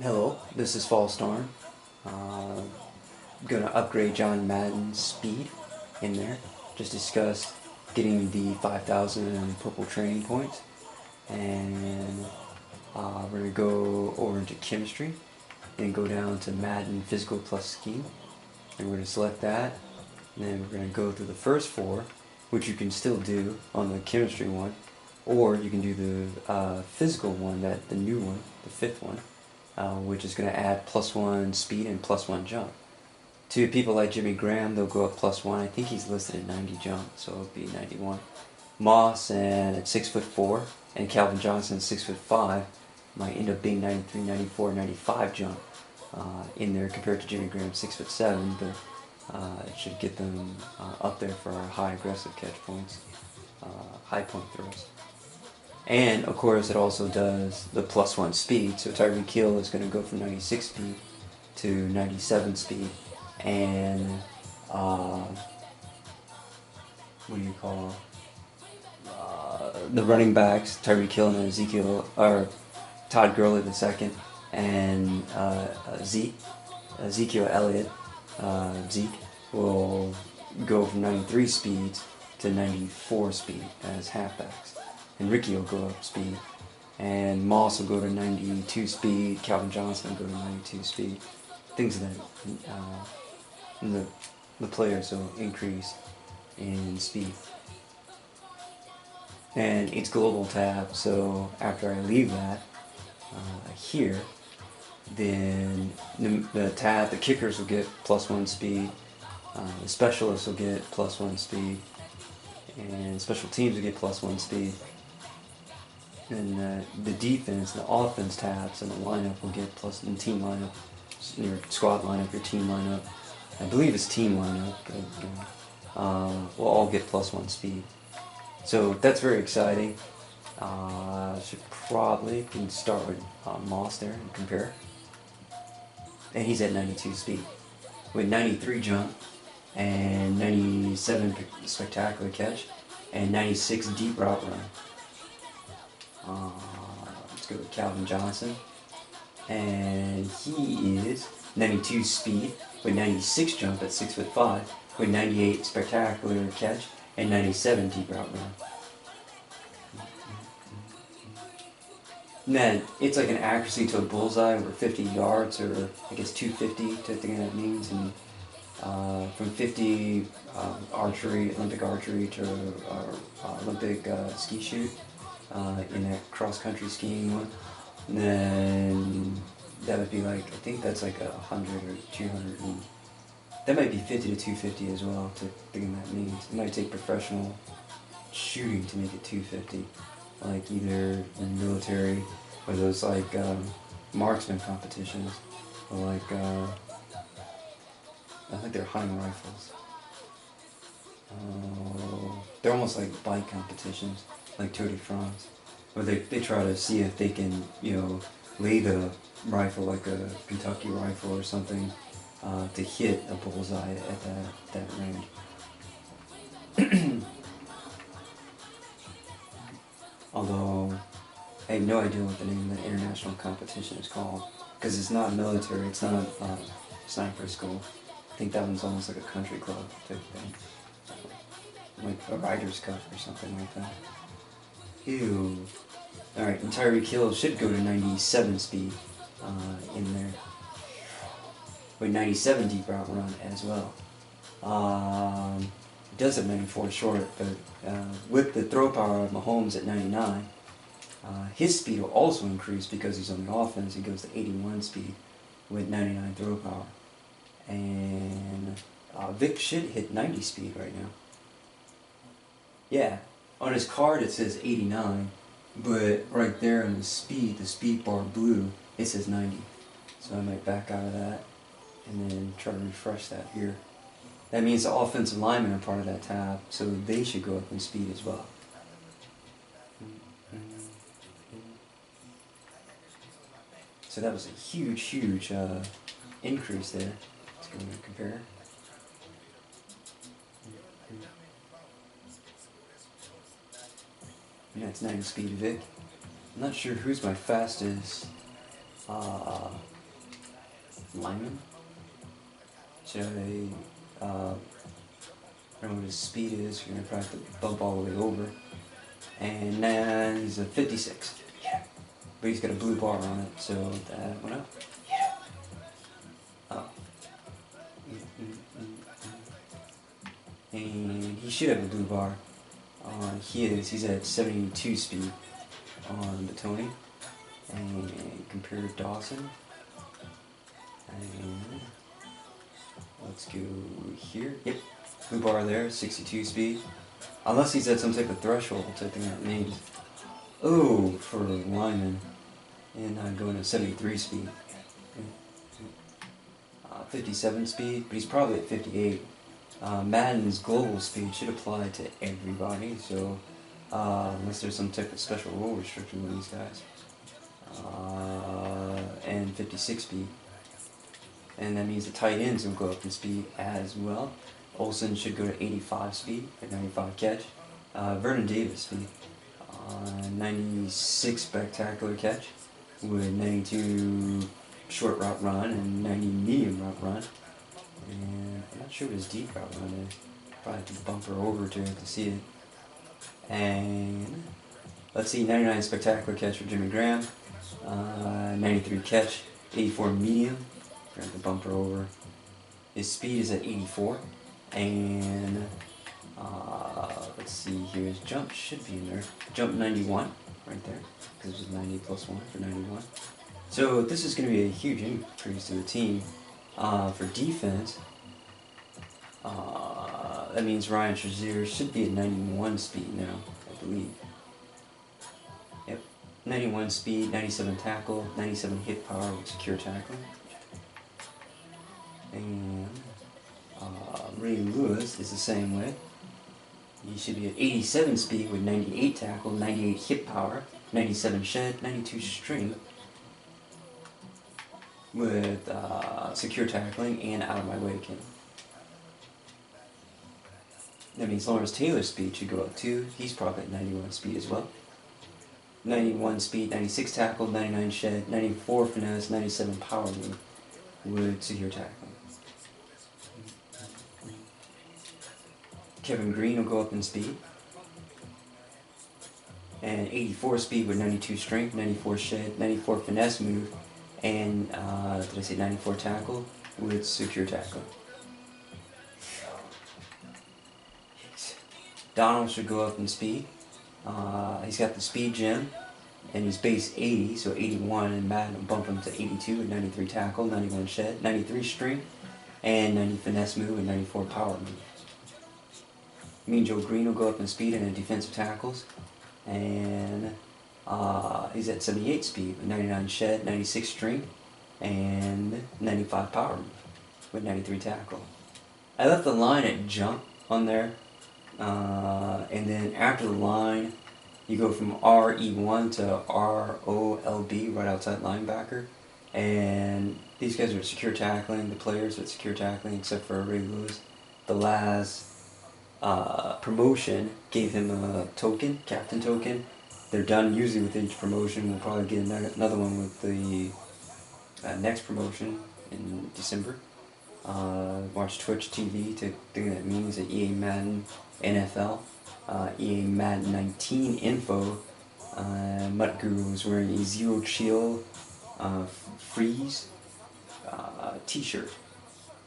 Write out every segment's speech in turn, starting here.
Hello, this is Fallstorm. Gonna upgrade John Madden's speed in there. Just discuss getting the 5,000 purple training points, and we're gonna go over into chemistry and go down to Madden physical plus scheme, and we're gonna select that. And then we're gonna go through the first four, which you can still do on the chemistry one, or you can do the physical one, the new one, the fifth one, which is going to add +1 speed and +1 jump. To people like Jimmy Graham, they'll go up +1. I think he's listed at 90 jump, so it'll be 91. Moss and at 6'4", and Calvin Johnson at 6'5", might end up being 93, 94, 95 jump in there compared to Jimmy Graham 6'7", but it should get them up there for our high aggressive catch points, high point throws. And of course, it also does the +1 speed. So Tyreek Hill is going to go from 96 speed to 97 speed, and what do you call the running backs? Tyreek Hill and Ezekiel, or Todd Gurley the second, and Ezekiel Elliott, Zeke will go from 93 speeds to 94 speed as halfbacks. And Ricky will go up speed, and Moss will go to 92 speed, Calvin Johnson will go to 92 speed, things of that. The players will increase in speed. And it's global tab, so after I leave that here, then the tab, the kickers will get +1 speed, the specialists will get +1 speed, and special teams will get +1 speed. And the defense, the offense tabs, and the lineup will get plus, and team lineup, your squad lineup, your team lineup. I believe it's team lineup. Will all get +1 speed. So that's very exciting. Should probably can start with Moss there and compare. And he's at 92 speed with 93 jump and 97 spectacular catch and 96 deep route run. Let's go with Calvin Johnson, and he is 92 speed with 96 jump at 6'5", with 98 spectacular catch and 97 deep route run. And then it's like an accuracy to a bullseye over 50 yards, or I guess 250 to think that means, and from 50 archery, Olympic archery to Olympic ski shoot. In that cross-country skiing one, and then that would be like, I think that's like 100 or 200, and that might be 50 to 250 as well, to think that means. It might take professional shooting to make it 250, like either in the military, or those like marksman competitions, or like, I think they're hunting rifles. They're almost like bike competitions, like Tour de France, where they try to see if they can, lay the rifle like a Kentucky rifle or something to hit a bullseye at that range. Although I have no idea what the name of the international competition is called, because it's not military, it's not sniper school. I think that one's almost like a country club type thing, like a Riders Cup or something like that. Ew. Alright, and Tyreek Hill should go to 97 speed in there, with 97 deep route run as well. It does have 94 short, but with the throw power of Mahomes at 99, his speed will also increase because he's on the offense. He goes to 81 speed with 99 throw power. And Vic should hit 90 speed right now. Yeah, on his card it says 89, but right there on the speed bar blue, it says 90. So I might back out of that and then try to refresh that here. That means the offensive linemen are part of that tab, so they should go up in speed as well. So that was a huge increase there. Let's go and compare. Yeah, it's 90 speed Vic. I'm not sure who's my fastest lineman. Should I don't know what his speed is. You're gonna probably have to bump all the way over. And now he's a 56. Yeah. But he's got a blue bar on it, so that went up. Yeah. Oh. And he should have a blue bar. He's at 72 speed on the Tony. And compare to Dawson. And let's go here. Yep. Blue bar there, 62 speed. Unless he's at some type of threshold, which I think that means. Oh, for lineman. And I'm going to 73 speed. 57 speed, but he's probably at 58. Madden's global speed should apply to everybody, so unless there's some type of special rule restriction with these guys. And 56 speed. And that means the tight ends will go up in speed as well. Olsen should go to 85 speed, at 95 catch. Vernon Davis speed, 96 spectacular catch, with 92 short route run and 90 medium route run. And I'm not sure what his deep route run is. Probably have to bump her over to see it. And let's see, 99 spectacular catch for Jimmy Graham, 93 catch, 84 medium. We're going to bump her over. His speed is at 84. And let's see here, his jump should be in there. Jump 91, right there, because it's 90 plus 1 for 91. So this is going to be a huge increase to the team. For defense, that means Ryan Shazier should be at 91 speed now, I believe. Yep, 91 speed, 97 tackle, 97 hit power with secure tackling. And Ray Lewis is the same way. He should be at 87 speed with 98 tackle, 98 hit power, 97 shed, 92 string with secure tackling and out of my way kick. That means Lawrence Taylor's speed should go up too. He's probably at 91 speed as well. 91 speed, 96 tackle, 99 shed, 94 finesse, 97 power move with secure tackling. Kevin Green will go up in speed. And 84 speed with 92 strength, 94 shed, 94 finesse move, and did I say 94 tackle with secure tackle. Donald should go up in speed. He's got the speed gem, and he's base 80, so 81, and Madden will bump him to 82 with 93 tackle, 91 shed, 93 strength, and 90 finesse move, and 94 power move. Me and Joe Green will go up in speed and in defensive tackles, and he's at 78 speed with 99 shed, 96 strength, and 95 power move with 93 tackle. I left the line at jump on there, and then after the line, you go from RE1 to ROLB, right outside linebacker, and these guys are secure tackling, the players are secure tackling, except for Ray Lewis. The last promotion gave him a token, captain token. They're done usually with each promotion. We'll probably get another one with the next promotion in December. Watch Twitch TV to think that means at EA Madden NFL, EA Madden 19 info. MUT Guru is wearing a Zero Chill Freeze t-shirt.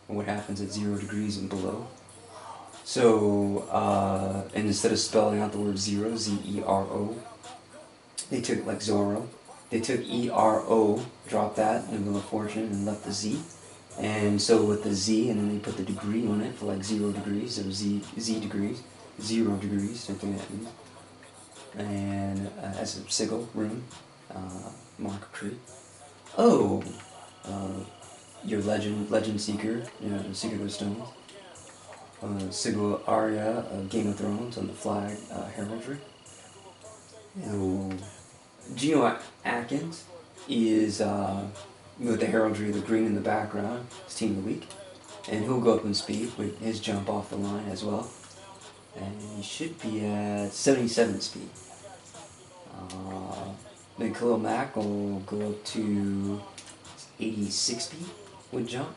What happens at 0 degrees and below. So, and instead of spelling out the word zero, Z-E-R-O, they took it like Zorro. They took E-R-O, dropped that in the Wheel of Fortune, and left the Z. And so with the Z, and then they put the degree on it for like 0 degrees, so Z degrees, 0 degrees, something like that means. And as a sigil rune, mark of tree. Oh, your legend seeker, Seeker of the Stones. Sigil Arya of Game of Thrones on the flag heraldry. Geno Atkins is with the heraldry of the green in the background, his team of the week, and he'll go up in speed with his jump off the line as well, and he should be at 77 speed. The Khalil Mack will go up to 86 speed with jump,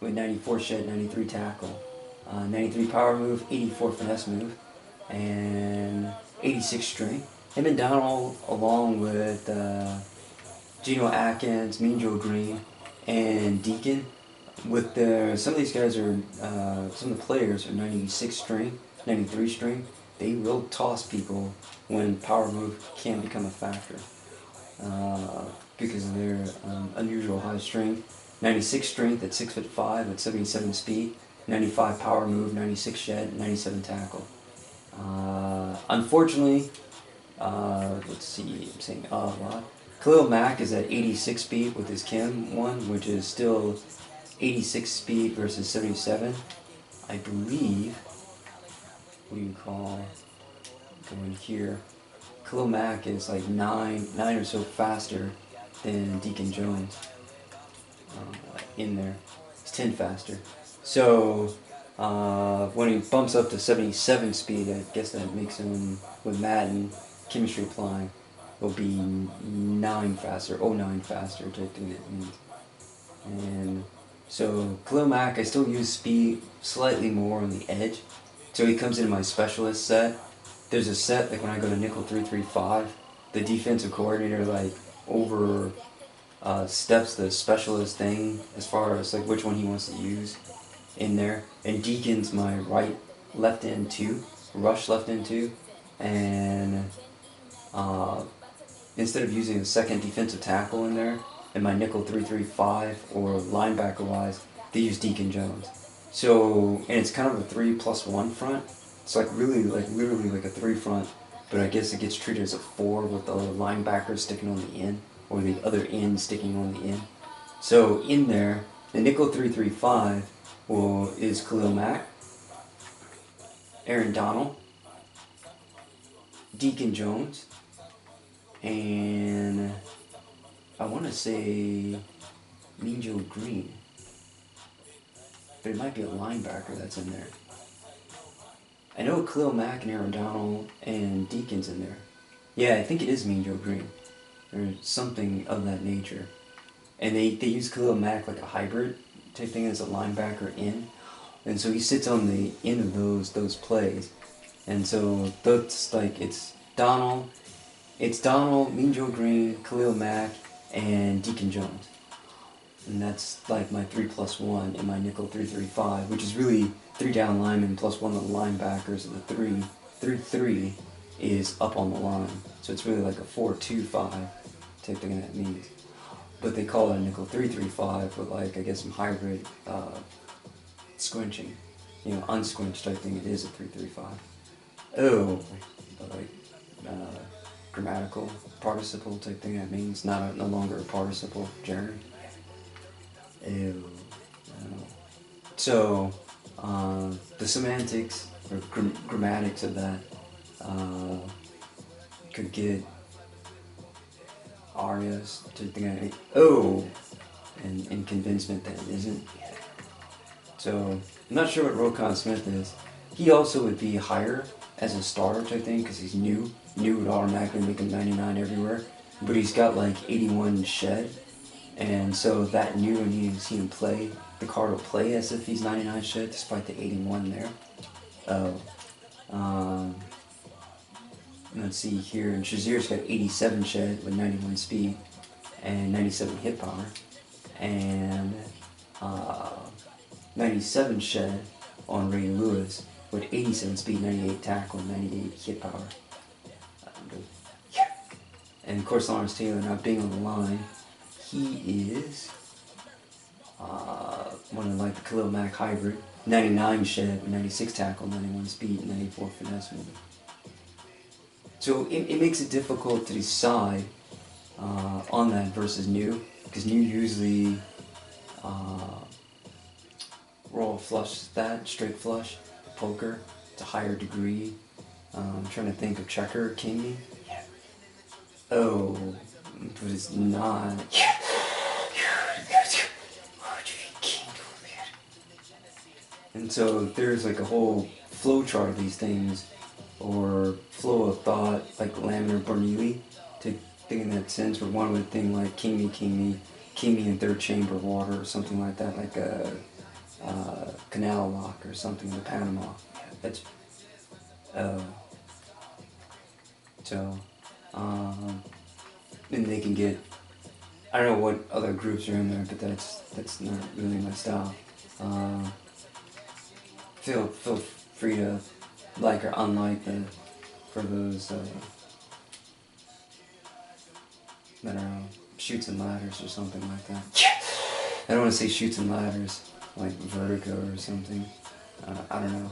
with 94 shed, 93 tackle, 93 power move, 84 finesse move, and 86 strength. Him and Donald, along with Geno Atkins, Mean Joe Green, and Deacon, with their, some of these guys are, some of the players are 96 strength, 93 strength. They will toss people when power move can become a factor because of their unusual high strength. 96 strength at 6'5" at 77 speed, 95 power move, 96 shed, 97 tackle. Unfortunately, let's see, I'm saying a lot. Khalil Mack is at 86 speed with his Kim one, which is still 86 speed versus 77. I believe, what do you call, going here, Khalil Mack is like 9 or so faster than Deacon Jones in there. He's 10 faster. So when he bumps up to 77 speed, I guess that makes him, with Madden chemistry applying, will be 9 faster, 09 faster type thing that means. And so Khalil Mack, I still use speed slightly more on the edge. So he comes into my specialist set. There's a set, like when I go to nickel 3-3-5, the defensive coordinator like over steps the specialist thing as far as like which one he wants to use in there. And Deacon's my right left end 2, rush left end 2, and instead of using a second defensive tackle in there, in my nickel 3-3-5 or linebacker wise, they use Deacon Jones. So, and it's kind of a 3+1 front. It's like really, like literally like a 3 front, but I guess it gets treated as a 4 with the linebacker sticking on the end, or the other end sticking on the end. So in there, the nickel 3-3-5 is Khalil Mack, Aaron Donald, Deacon Jones, and I want to say Mean Joe Green, but it might be a linebacker that's in there. I know Khalil Mack and Aaron Donald and Deacon's in there. Yeah, I think it is Mean Joe Green, or something of that nature. And they use Khalil Mack like a hybrid type thing as a linebacker in, and so he sits on the end of those plays. And so that's like it's Donald, Mean Joe Green, Khalil Mack, and Deacon Jones. And that's like my 3+1 in my nickel 3-3-5, which is really 3 down linemen plus 1 of the linebackers, and the 3-3 is up on the line. So it's really like a 4-2-5 type thing that means. But they call it a nickel 3-3-5 with like, I guess, some hybrid squinching. You know, unsquinched type thing, it is a 3-3-5. Oh, like grammatical participle type thing that means, no longer a participle, Jerry. Ew. So, the semantics or grammatics of that could get arias to think and convincement that it isn't. So, I'm not sure what Rokon Smith is. He also would be higher as a starter type thing because he's new. New would automatically make him 99 everywhere, but he's got like 81 shed. And so that new, when you see him play, the card will play as if he's 99 shed, despite the 81 there. Let's see here, and Shazir's got 87 shed with 91 speed and 97 hit power, and 97 shed on Ray Lewis with 87 speed, 98 tackle, and 98 hit power. And of course, Lawrence Taylor not being on the line. He is one of like the Khalil Mack hybrid, 99 shed, 96 tackle, 91 speed, 94 finesse movement. So it makes it difficult to decide on that versus new, because new usually roll flush that, straight flush, poker, to a higher degree. I'm trying to think of checker, king. Oh, but it's not. And so there's like a whole flow chart of these things, or flow of thought, like Laminar Bernoulli, to think in that sense, where one would think like king me in third chamber water or something like that, like a canal lock or something in Panama. That's so, and they can get. I don't know what other groups are in there, but that's not really my style. Feel free to like or unlike them for those that are shoots and ladders or something like that. I don't want to say shoots and ladders like Vertigo or something. I don't know.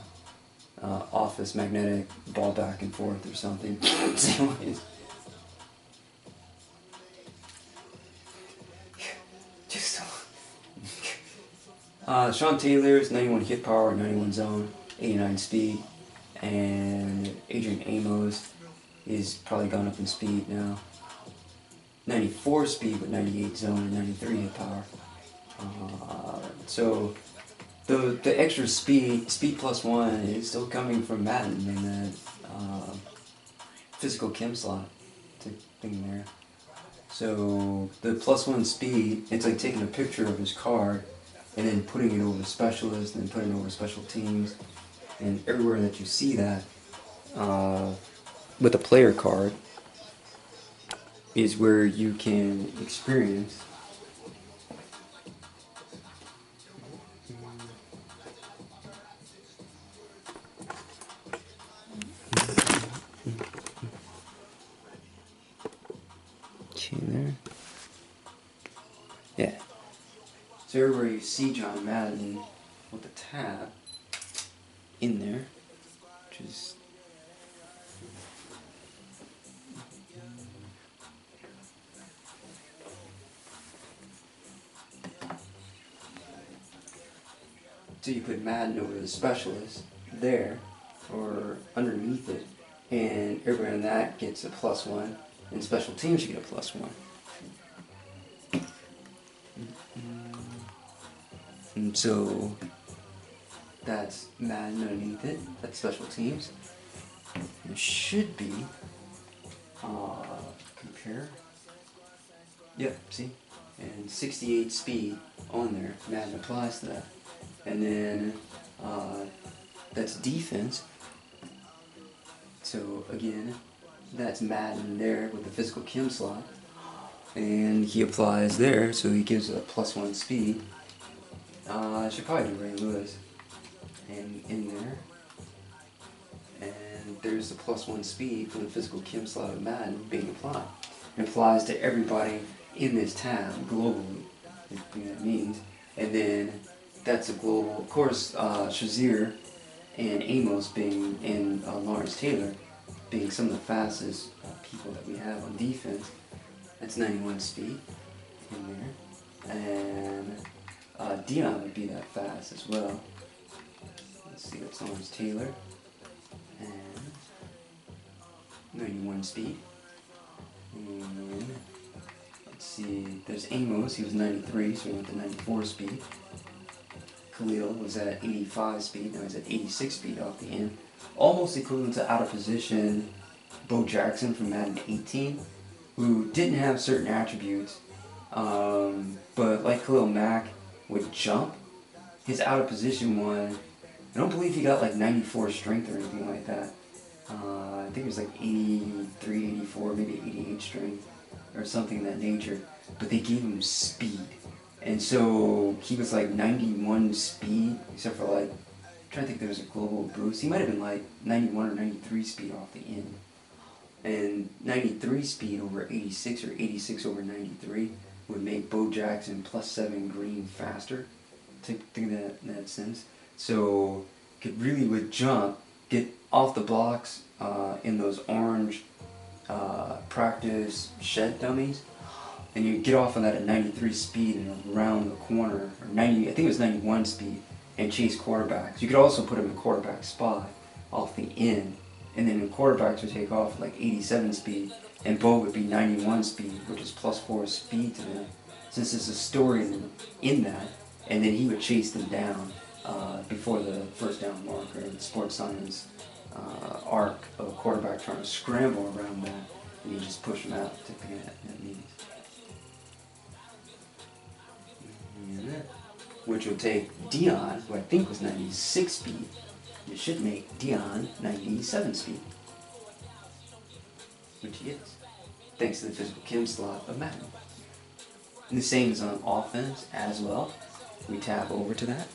Office magnetic ball back and forth or something. Anyways. Just Sean Taylor's 91 hit power, 91 zone, 89 speed, and Adrian Amos is probably gone up in speed now. 94 speed with 98 zone and 93 hit power. So the extra speed plus 1 is still coming from Madden in that physical chem slot thing there. So the plus 1 speed, it's like taking a picture of his card and then putting it over specialists and then putting it over special teams. And everywhere that you see that with a player card is where you can experience there. Yeah. So everywhere you see John Madden with the tab in there, which is so you put Madden over the specialist there or underneath it, and everywhere in that gets a plus 1, and special teams you get a plus 1. And so that's Madden underneath it, that's special teams. It should be, compare, yep, see, and 68 speed on there, Madden applies to that. And then that's defense, so again, that's Madden there with the physical chem slot, and he applies there, so he gives a plus 1 speed. I should probably do Ray Lewis, and in there, and there's the plus 1 speed from the physical chem slot of Madden being applied. It applies to everybody in this tab globally, if you know what that means, and then that's a global, of course, Shazier and Amos being, and Lawrence Taylor being some of the fastest people that we have on defense. That's 91 speed in there, and Dion would be that fast as well. Let's see, that's Lawrence Taylor, and 91 speed. And then, let's see, there's Amos, he was 93, so he went to 94 speed. Khalil was at 85 speed, now he's at 86 speed off the end. Almost equivalent to out of position Bo Jackson from Madden 18, who didn't have certain attributes, but like Khalil Mack would jump, his out of position one, I don't believe he got like 94 strength or anything like that. I think it was like 83, 84, maybe 88 strength or something of that nature, but they gave him speed. And so he was like 91 speed, except for like, I'm trying to think there was a global boost. He might have been like 91 or 93 speed off the end. And 93 speed over 86 or 86 over 93 would make Bo Jackson plus 7 green faster. Think that in that sense. So could really would jump, get off the blocks in those orange practice shed dummies, and you get off on that at 93 speed and around the corner, or 90, I think it was 91 speed, and chase quarterbacks. You could also put him in quarterback spot off the end, and then the quarterbacks would take off like 87 speed, and Bo would be 91 speed, which is plus 4 speed to them, since there's a story in that, and then he would chase them down before the first down marker, the sports science arc of a quarterback trying to scramble around that and you just push them out to get that means. Which will take Dion, who I think was 96 speed, it should make Dion 97 speed, which he is, thanks to the physical chem slot of Madden. And the same is on offense as well. We tab over to that.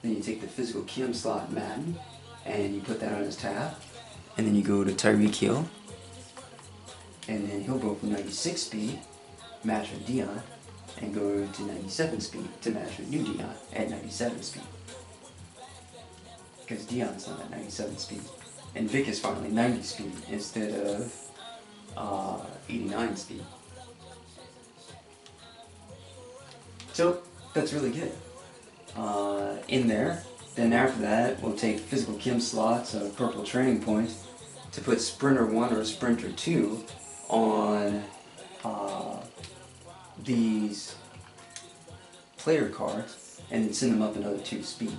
Then you take the physical chem slot Madden, and you put that on his tab, and then you go to Tyreek Hill, and then he'll go from 96 speed, match with Dion, and go to 97 speed to match with new Dion at 97 speed. Because Dion's not at 97 speed. And Vic is finally 90 speed instead of 89 speed. So, that's really good. In there, then after that, we'll take physical chem slots of purple training points to put Sprinter 1 or Sprinter 2 on these player cards and send them up another 2 speed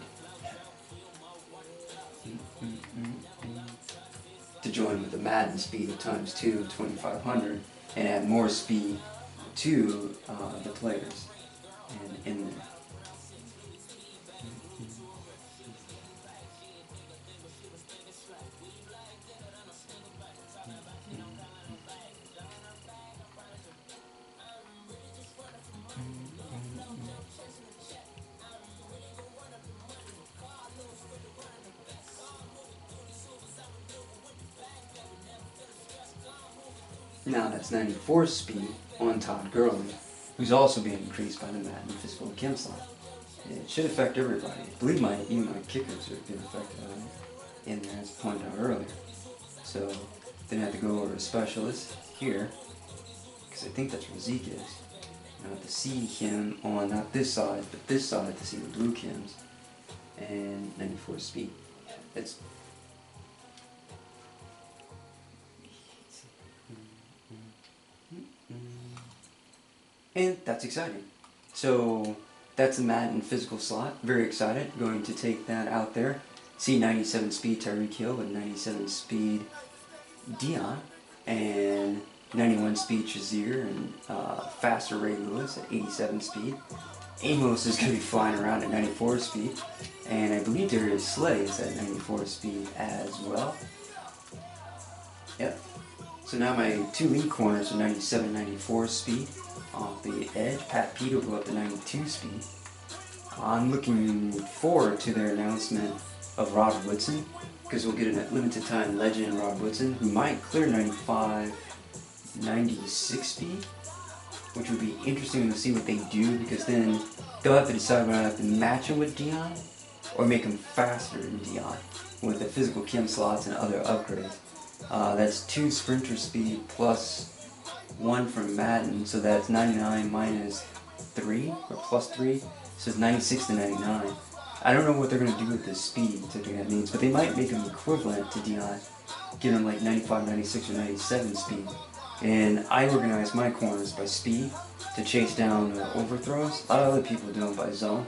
to join with the Madden speed of times 2 of 2500 and add more speed to the players and in there. Now that's 94 speed on Todd Gurley, who's also being increased by the Madden physical chem slot. It should affect everybody. I believe even my kickers have been affected on it in there, as pointed out earlier. So then I have to go over to specialist here, because I think that's where Zeke is. Now I have to see him on not this side, but this side to see the blue chems, and 94 speed. That's and that's exciting. So that's the Madden physical slot. Very excited. Going to take that out there. See 97 speed Tyreek Hill with 97 speed Dion and 91 speed Shazier and faster Ray Lewis at 87 speed. Amos is going to be flying around at 94 speed, and I believe Darius Slay is at 94 speed as well. Yep. So now my 2 lead corners are 97, 94 speed. Off the edge, Pat Pete will go up to 92 speed. I'm looking forward to their announcement of Rod Woodson, because we'll get a limited time legend Rod Woodson, who might clear 95, 96 speed, which would be interesting to see what they do, because then they'll have to decide whether I have to match him with Dion or make him faster than Dion with the physical chem slots and other upgrades. That's 2 sprinter speed plus 1 from Madden, so that's 99 minus 3, or plus 3, so it's 96 to 99. I don't know what they're going to do with this speed, so that means, but they might make him equivalent to Dion, give him like 95, 96, or 97 speed. And I organize my corners by speed to chase down overthrows. A lot of other people do them by zone.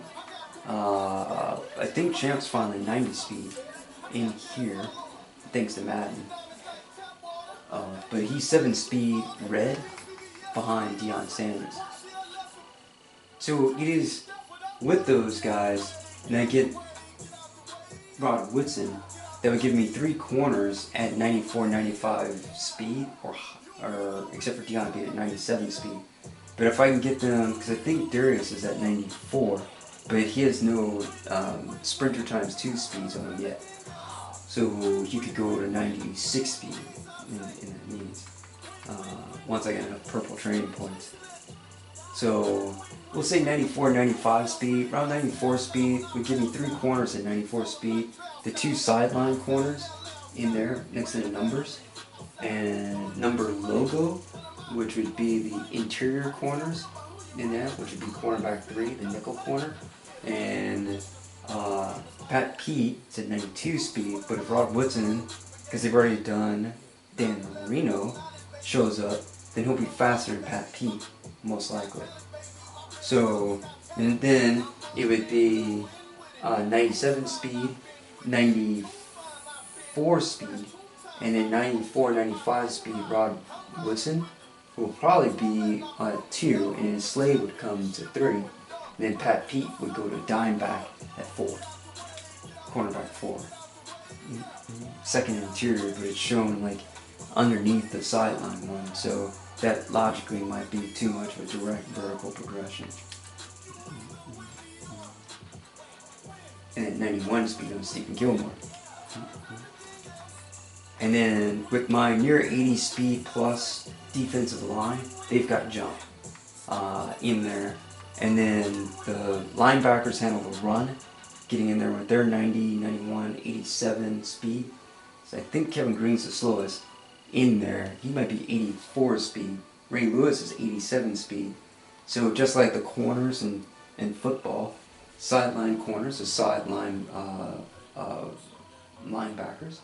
I think Champ's finally 90 speed in here, thanks to Madden. But he's 7 speed red behind Deion Sanders. So it is with those guys, and I get Rod Woodson, that would give me 3 corners at 94, 95 speed, or except for Deion being at 97 speed. But if I can get them, because I think Darius is at 94, but he has no sprinter times 2 speeds on him yet. So he could go to 96 speed. In that means once I get enough purple training points. So we'll say 94, 95 speed. Around 94 speed would give me 3 corners at 94 speed. The 2 sideline corners in there next to the numbers, and number logo, which would be the interior corners in that, which would be cornerback 3, the nickel corner, and Pat Pete is at 92 speed. But if Rod Woodson, because they've already done Dan Marino, shows up, then he'll be faster than Pat Pete, most likely. So, and then it would be 97 speed, 94 94 speed, and then 94, 95 speed Rod Woodson will probably be at 2, and his Slade would come to 3, and then Pat Pete would go to Dimeback at 4, cornerback 4. Second interior, but it's shown like underneath the sideline one, so that logically might be too much of a direct vertical progression. And then 91 speed on Stephen Gilmore. And then with my near 80 speed plus defensive line, they've got jump in there. And then the linebackers handle the run, getting in there with their 90, 91, 87 speed. So I think Kevin Green's the slowest in there. He might be 84 speed. Ray Lewis is 87 speed. So just like the corners in football, sideline corners are sideline linebackers.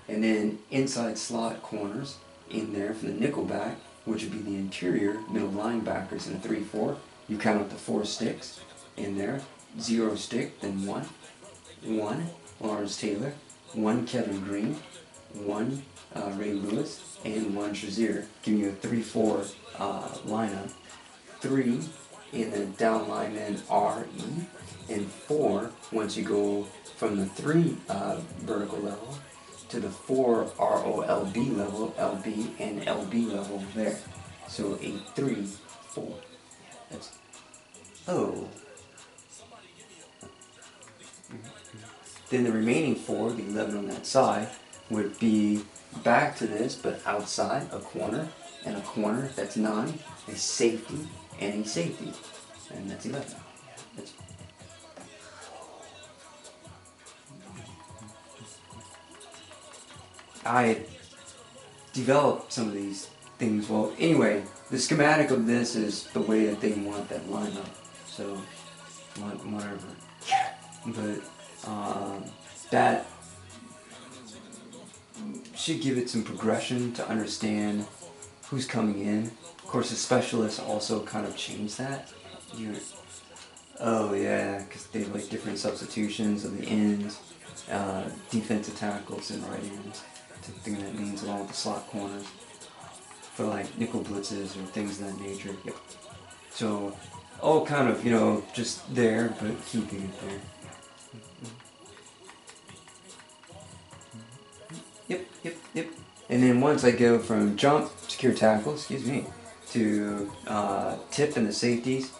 And then inside slot corners in there for the nickelback, which would be the interior middle linebackers in a 3-4. You count up the 4 sticks in there. 0 stick, then 1. 1 Lawrence Taylor, 1 Kevin Green, 1 Ray Lewis, and 1 Shazier, giving you a 3-4 lineup. 3 in the down lineman RE, and 4 once you go from the 3 vertical level to the 4 ROLB level, LB and LB level there. So 8, 3, 4. That's Then the remaining 4, the 11 on that side, would be back to this, but outside, a corner, and a corner, that's 9, a safety, and a safety, and that's 11. I developed some of these things. Well, anyway, the schematic of this is the way that they want that lineup. So, whatever. But that should give it some progression to understand who's coming in. Of course, the specialists also kind of change that. Oh yeah, because they have like different substitutions of the ends, defensive tackles and right ends. Thing that means along with the slot corners for like nickel blitzes or things of that nature. Yep. So all kind of, just there, but keeping it there. Yep. And then once I go from jump, secure tackle, to tip in the safeties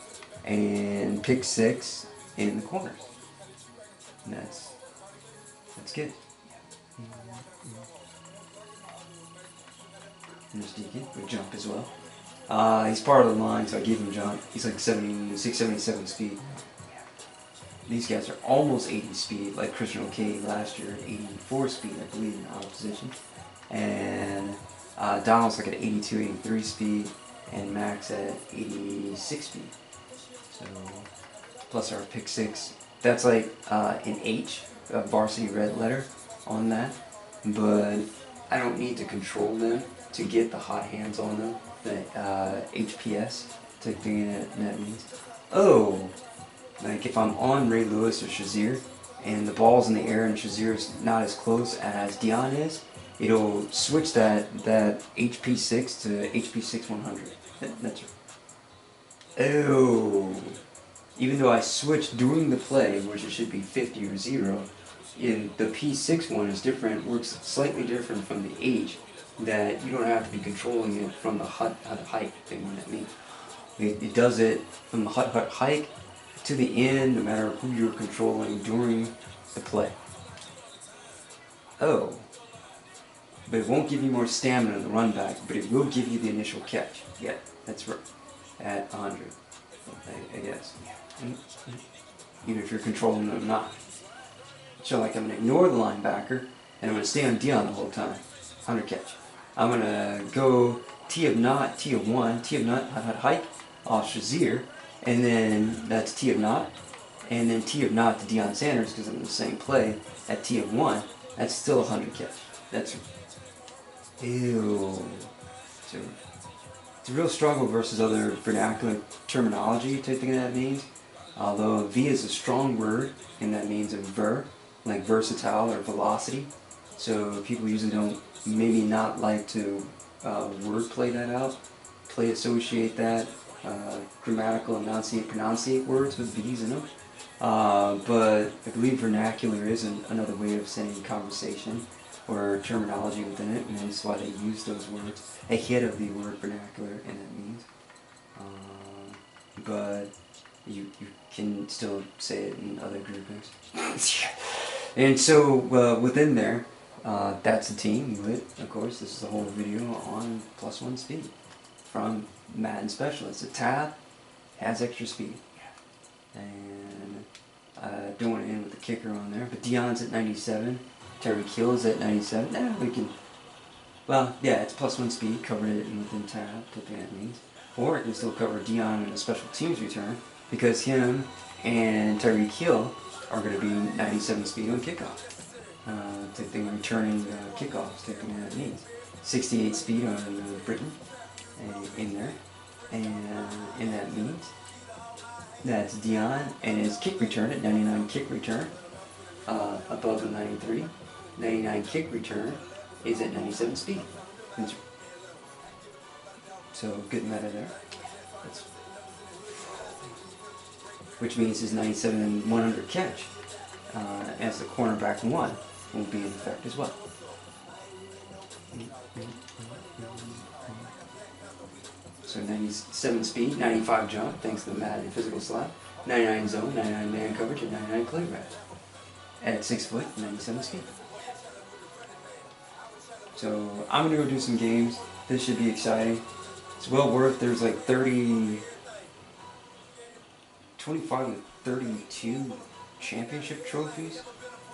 and pick 6 in the corners. And that's good. And there's Deacon with jump as well. He's part of the line, so I gave him jump. He's like 76, 77 speed. These guys are almost 80 speed, like Christian O'Kay last year at 84 speed, I believe, in out of position. And Donald's like at 82, 83 speed, and Max at 86 speed. So, plus our pick 6. That's like an H, a varsity red letter on that. But I don't need to control them to get the hot hands on them, the HPS type thing that means. Like if I'm on Ray Lewis or Shazier, and the ball's in the air and Shazier's not as close as Dion is, it'll switch that HP 6 to HP 6 100. That's right. Even though I switched during the play, which it should be 50 or 0, in the P6 one is different, works slightly different from the H, that you don't have to be controlling it from the hike thing, what that means. It does it from the hike to the end, no matter who you're controlling during the play. But it won't give you more stamina in the run back, but it will give you the initial catch. Yeah, that's right. At 100, I guess. Even if you're controlling it or not. So like I'm going to ignore the linebacker, and I'm going to stay on Dion the whole time. 100 catch. I'm going to go T of knot, T of 1, T of knot, hike, off Shazier, and then that's T of knot, and then T of knot to Deion Sanders, because I'm in the same play, at T of 1, that's still 100 catch. That's, So it's a real struggle versus other vernacular terminology type thing that means. Although V is a strong word, and that means a ver, like versatile or velocity. So people usually don't, maybe not like to word play that out, associate that, grammatical enunciate, pronunciate words with V's in them. But I believe vernacular is another way of saying conversation or terminology within it, and that's why they use those words ahead of the word vernacular, and that means. But you can still say it in other groupings. And so within there, that's the team with, of course, this is the whole video on +1 speed from Madden Specialist. The tab has extra speed. And I don't want to end with the kicker on there, but Dion's at 97, Terry Kill's at 97. Nah, we can, well, yeah, it's +1 speed, covered it within tab, what that means. Or it can still cover Dion in a special teams return, because him and Tyreek Hill are going to be 97 speed on kickoff. Type thing, returning kickoffs, type thing that means. 68 speed on Britain in there, and that means that's Dion and his kick return at 99 kick return, above the 93. 99 kick return is at 97 speed. So good meta there. Which means his 97 and 100 catch as the cornerback 1 will be in effect as well. So 97 speed, 95 jump, thanks to the Madden physical slap, 99 zone, 99 man coverage, and 99 play rep. At 6 foot, 97 speed. So I'm going to go do some games. This should be exciting. It's well worth, there's like 25 to 32 championship trophies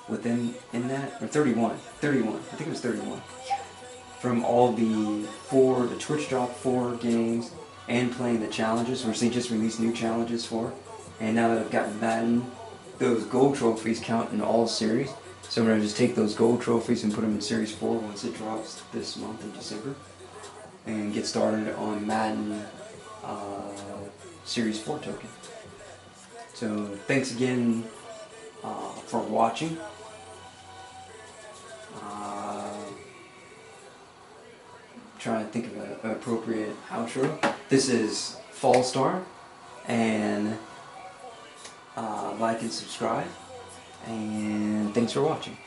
in that, or 31, I think it was 31. From all the Twitch drop 4 games and playing the challenges, which they just released new challenges for. And now that I've gotten Madden, those gold trophies count in all series. So I'm going to just take those gold trophies and put them in Series 4 once it drops this month in December. And get started on Madden Series 4 token. So thanks again for watching. Trying to think of an appropriate outro. This is Fallstar, and like and subscribe, and thanks for watching.